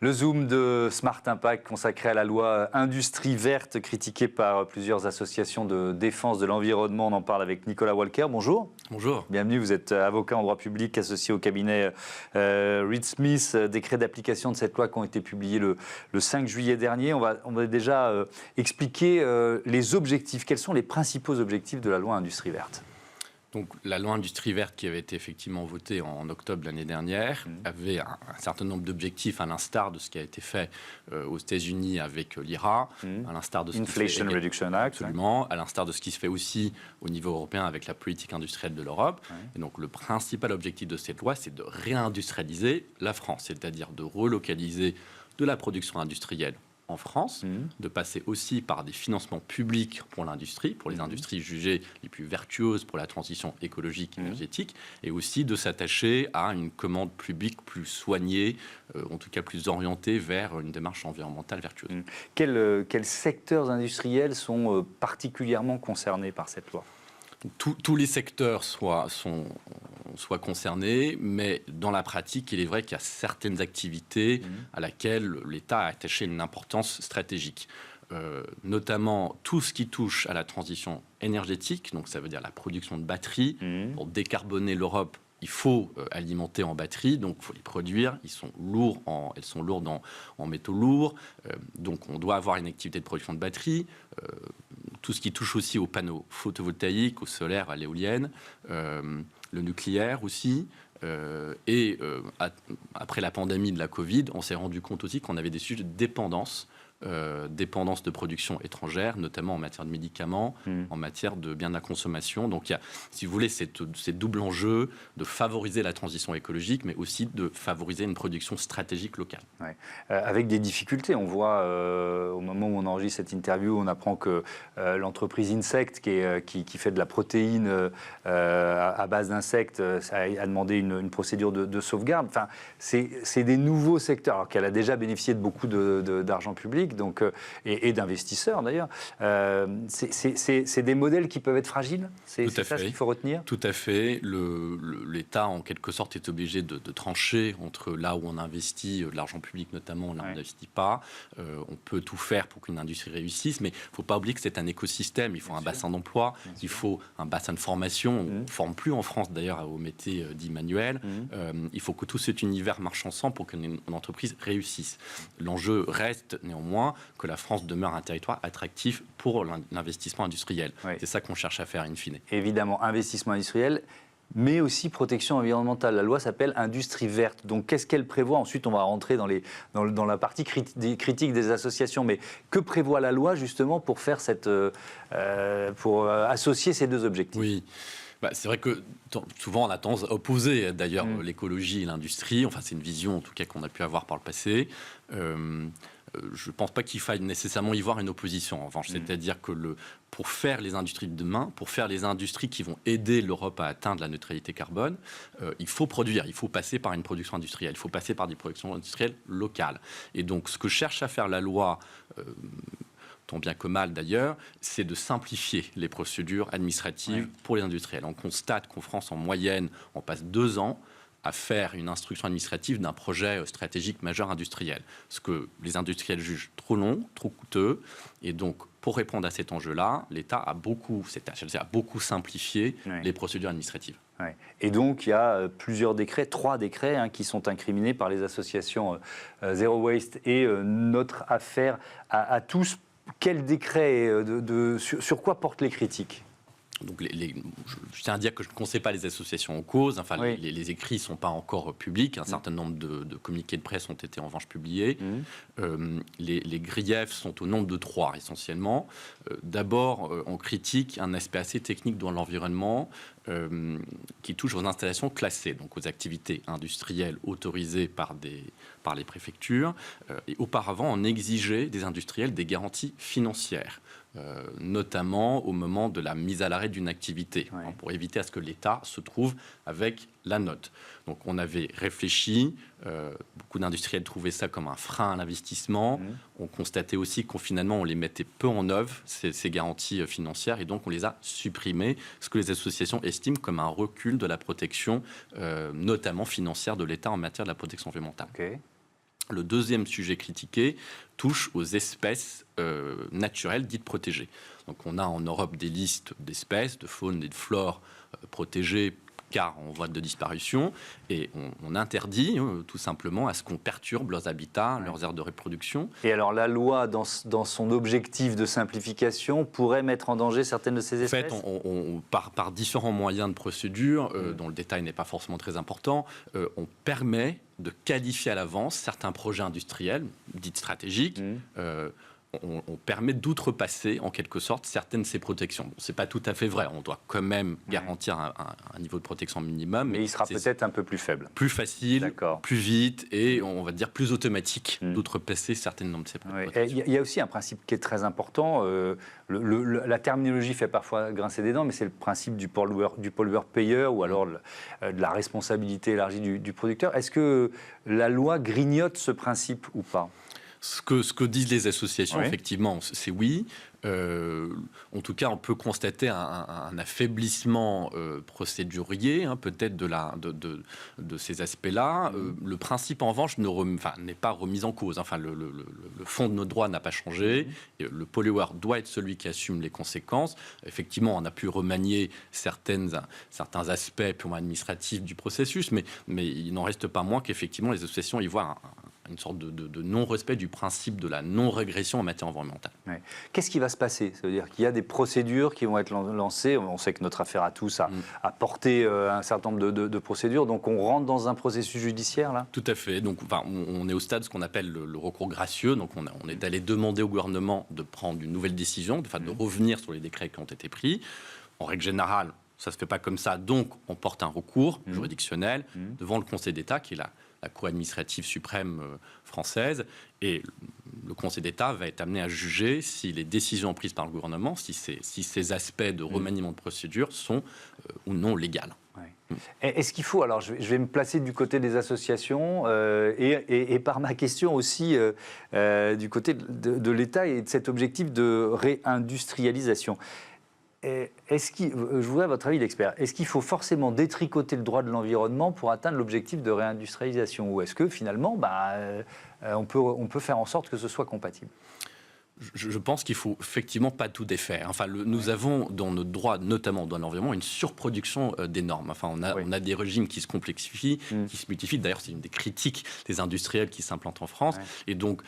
Le Zoom de Smart Impact consacré à la loi Industrie verte, critiquée par plusieurs associations de défense de l'environnement. On en parle avec Nicolas Walker. Bonjour. Bonjour. Bienvenue, vous êtes avocat en droit public associé au cabinet Reed Smith. Décrets d'application de cette loi qui ont été publiés le 5 juillet dernier. On va déjà expliquer les objectifs. Quels sont les principaux objectifs de la loi Industrie verte ? Donc, la loi Industrie verte qui avait été effectivement votée en octobre l'année dernière avait un certain nombre d'objectifs, à l'instar de ce qui a été fait aux États-Unis avec l'IRA, à l'instar de ce Inflation Reduction Act. Absolument, à l'instar de ce qui se fait aussi au niveau européen avec la politique industrielle de l'Europe. Et donc, le principal objectif de cette loi, c'est de réindustrialiser la France, c'est-à-dire de relocaliser de la production industrielle en France, de passer aussi par des financements publics pour l'industrie, pour les industries jugées les plus vertueuses pour la transition écologique et énergétique, et aussi de s'attacher à une commande publique plus soignée, en tout cas plus orientée vers une démarche environnementale vertueuse. Quels secteurs industriels sont particulièrement concernés par cette loi ? Tous les secteurs soient concernés, mais dans la pratique, il est vrai qu'il y a certaines activités à laquelle l'État a attaché une importance stratégique. Notamment tout ce qui touche à la transition énergétique, donc ça veut dire la production de batteries. Pour décarboner l'Europe, il faut alimenter en batterie, donc il faut les produire. Elles sont lourdes en métaux lourds, donc on doit avoir une activité de production de batteries. Tout ce qui touche aussi aux panneaux photovoltaïques, au solaire, à l'éolienne, le nucléaire aussi. Après la pandémie de la Covid, on s'est rendu compte aussi qu'on avait des sujets de dépendance de production étrangère, notamment en matière de médicaments, en matière de biens de la consommation. Donc il y a, si vous voulez, c'est double enjeu de favoriser la transition écologique, mais aussi de favoriser une production stratégique locale. Ouais. Avec des difficultés, on voit au moment où on enregistre cette interview, on apprend que l'entreprise Insect, qui fait de la protéine à base d'insectes, a demandé une procédure de sauvegarde. Enfin, c'est des nouveaux secteurs, alors qu'elle a déjà bénéficié de beaucoup d'argent public. Donc, et d'investisseurs d'ailleurs. C'est des modèles qui peuvent être fragiles. C'est ça ce qu'il faut retenir. Tout à fait. L'État, en quelque sorte, est obligé de trancher entre là où on investit de l'argent public, notamment là où on n'investit pas. On peut tout faire pour qu'une industrie réussisse, mais il ne faut pas oublier que c'est un écosystème. Il faut un bassin d'emploi, il faut un bassin de formation. On ne forme plus en France d'ailleurs au métier dit manuel. Il faut que tout cet univers marche ensemble pour qu'une entreprise réussisse. L'enjeu reste néanmoins que la France demeure un territoire attractif pour l'investissement industriel. C'est ça qu'on cherche à faire in fine. Évidemment, investissement industriel, mais aussi protection environnementale. La loi s'appelle Industrie verte. Donc, qu'est-ce qu'elle prévoit ? Ensuite, on va rentrer dans la partie critique des associations. Mais que prévoit la loi, justement, pour faire pour associer ces deux objectifs ? Oui. C'est vrai que souvent on a tendance à opposer d'ailleurs l'écologie et l'industrie. Enfin, c'est une vision en tout cas qu'on a pu avoir par le passé. Je ne pense pas qu'il faille nécessairement y voir une opposition. En revanche, c'est-à-dire que pour faire les industries de demain, pour faire les industries qui vont aider l'Europe à atteindre la neutralité carbone, il faut produire, il faut passer par une production industrielle, il faut passer par des productions industrielles locales. Et donc, ce que cherche à faire la loi, tant bien que mal d'ailleurs, c'est de simplifier les procédures administratives pour les industriels. On constate qu'en France, en moyenne, on passe 2 ans à faire une instruction administrative d'un projet stratégique majeur industriel. Ce que les industriels jugent trop long, trop coûteux. Et donc, pour répondre à cet enjeu-là, l'État a beaucoup simplifié les procédures administratives. Et donc, il y a plusieurs décrets, 3 décrets qui sont incriminés par les associations Zero Waste et Notre Affaire à tous. Quel décret, sur quoi portent les critiques ? Donc je tiens à dire que je ne conseille pas les associations en cause. Enfin, les écrits ne sont pas encore publics. Un certain nombre de communiqués de presse ont été en revanche publiés. Les griefs sont au nombre de 3 essentiellement. D'abord, on critique un aspect assez technique dans l'environnement qui touche aux installations classées, donc aux activités industrielles autorisées par les préfectures. Et auparavant, on exigeait des industriels des garanties financières. Notamment au moment de la mise à l'arrêt d'une activité, pour éviter à ce que l'État se trouve avec la note. Donc on avait réfléchi, beaucoup d'industriels trouvaient ça comme un frein à l'investissement. On constatait aussi qu'on finalement on les mettait peu en œuvre, ces garanties financières, et donc on les a supprimées, ce que les associations estiment comme un recul de la protection, notamment financière de l'État en matière de la protection environnementale. Le deuxième sujet critiqué touche aux espèces naturelles dites protégées. Donc on a en Europe des listes d'espèces, de faune et de flore protégées car en voie de disparition, et on interdit tout simplement à ce qu'on perturbe leurs habitats, leurs aires de reproduction. Et alors la loi, dans son objectif de simplification, pourrait mettre en danger certaines de ces espèces ? En fait, par différents moyens de procédure, dont le détail n'est pas forcément très important, on permet de qualifier à l'avance certains projets industriels, dits stratégiques, on permet d'outrepasser, en quelque sorte, certaines de ces protections. Bon, ce n'est pas tout à fait vrai. On doit quand même garantir un niveau de protection minimum. Mais il sera peut-être un peu plus faible. Plus facile, plus vite et, on va dire, plus automatique d'outrepasser certaines normes de ces protections. Il y a aussi un principe qui est très important. La terminologie fait parfois grincer des dents, mais c'est le principe du pollueur-payeur ou alors de la responsabilité élargie du producteur. Est-ce que la loi grignote ce principe ou pas ? Ce que disent les associations, effectivement, c'est oui. En tout cas, on peut constater un affaiblissement procédurier, peut-être de ces aspects-là. Le principe, en revanche, n'est pas remis en cause. Le fond de nos droits n'a pas changé. Le pollueur doit être celui qui assume les conséquences. Effectivement, on a pu remanier certains aspects purement administratifs du processus, mais il n'en reste pas moins qu'effectivement, les associations y voient une sorte de non-respect du principe de la non-régression en matière environnementale. Qu'est-ce qui va se passer ? Ça veut dire qu'il y a des procédures qui vont être lancées. On sait que notre affaire à tous a porté un certain nombre de procédures. Donc on rentre dans un processus judiciaire, là ? Tout à fait. Donc, on est au stade de ce qu'on appelle le recours gracieux. Donc on est allé demander au gouvernement de prendre une nouvelle décision, de revenir sur les décrets qui ont été pris. En règle générale, ça ne se fait pas comme ça. Donc on porte un recours juridictionnel devant le Conseil d'État, qui est la Cour administrative suprême française, et le Conseil d'État va être amené à juger si les décisions prises par le gouvernement, si ces aspects de remaniement de procédure sont ou non légales. Est-ce qu'il faut, alors je vais me placer du côté des associations et par ma question aussi du côté de l'État et de cet objectif de réindustrialisation. Je voudrais votre avis d'expert. Est-ce qu'il faut forcément détricoter le droit de l'environnement pour atteindre l'objectif de réindustrialisation ? Ou est-ce que finalement, on peut faire en sorte que ce soit compatible ? Je pense qu'il faut effectivement pas tout défaire. Nous avons dans notre droit, notamment dans l'environnement, une surproduction des normes. On a des régimes qui se complexifient, qui se multiplient. D'ailleurs, c'est une des critiques des industriels qui s'implantent en France. Et donc,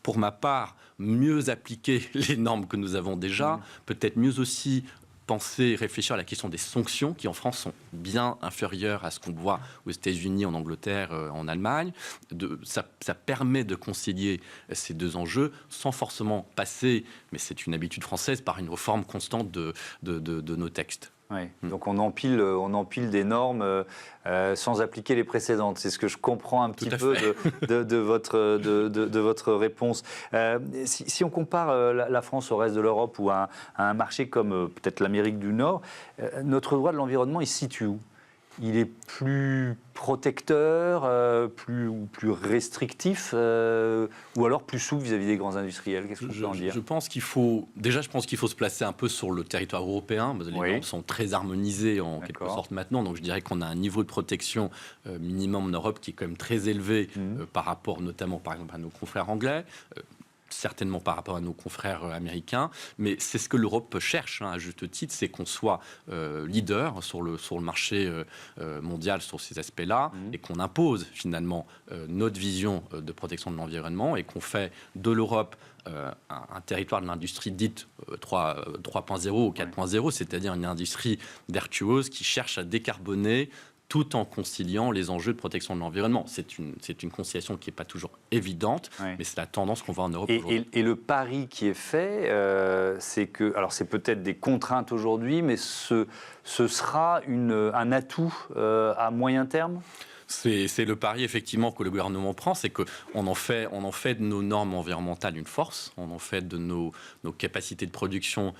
pour ma part, mieux appliquer les normes que nous avons déjà, peut-être mieux aussi penser, réfléchir à la question des sanctions qui en France sont bien inférieures à ce qu'on voit aux États-Unis, en Angleterre, en Allemagne. Ça permet de concilier ces deux enjeux sans forcément passer, mais c'est une habitude française, par une réforme constante de nos textes. Donc on empile des normes sans appliquer les précédentes. C'est ce que je comprends un petit peu de votre réponse. Si on compare la France au reste de l'Europe ou à un marché comme peut-être l'Amérique du Nord, notre droit de l'environnement, il se situe où ? Il est plus protecteur, plus restrictif, ou alors plus souple vis-à-vis des grands industriels ? Qu'est-ce qu'on peut en dire ? Je pense qu'il faut se placer un peu sur le territoire européen. Les normes sont très harmonisées en quelque sorte maintenant. Donc je dirais qu'on a un niveau de protection minimum en Europe qui est quand même très élevé par rapport notamment par exemple à nos confrères anglais. Certainement par rapport à nos confrères américains, mais c'est ce que l'Europe cherche, à juste titre, c'est qu'on soit leader sur le marché mondial sur ces aspects-là, et qu'on impose finalement notre vision de protection de l'environnement, et qu'on fait de l'Europe un territoire de l'industrie dite 3.0 ou 4.0, c'est-à-dire une industrie vertueuse qui cherche à décarboner tout en conciliant les enjeux de protection de l'environnement. C'est une conciliation qui n'est pas toujours évidente, mais c'est la tendance qu'on voit en Europe aujourd'hui. Et le pari qui est fait, c'est que, alors c'est peut-être des contraintes aujourd'hui, mais ce sera un atout à moyen terme ? C'est le pari effectivement que le gouvernement prend, c'est qu'on en fait de nos normes environnementales une force, on en fait de nos capacités de production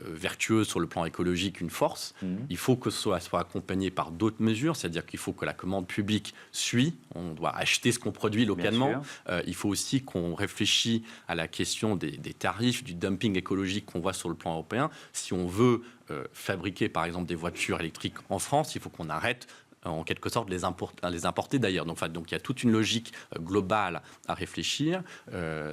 vertueuses sur le plan écologique une force. Il faut que ce soit accompagné par d'autres mesures, c'est-à-dire qu'il faut que la commande publique suit, on doit acheter ce qu'on produit localement. Il faut aussi qu'on réfléchisse à la question des tarifs, du dumping écologique qu'on voit sur le plan européen. Si on veut fabriquer par exemple des voitures électriques en France, il faut qu'on arrête en quelque sorte les importer d'ailleurs. Donc il y a toute une logique globale à réfléchir,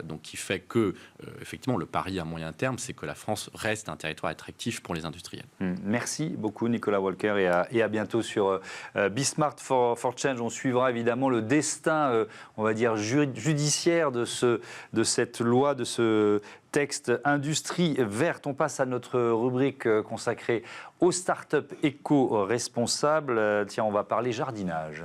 donc qui fait que effectivement le pari à moyen terme, c'est que la France reste un territoire attractif pour les industriels. Merci beaucoup Nicolas Walker et à bientôt sur Be Smart for Change. On suivra évidemment le destin, on va dire judiciaire de cette loi, de ce texte Industrie verte. On passe à notre rubrique consacrée aux startups éco-responsables. Tiens, on va parler jardinage.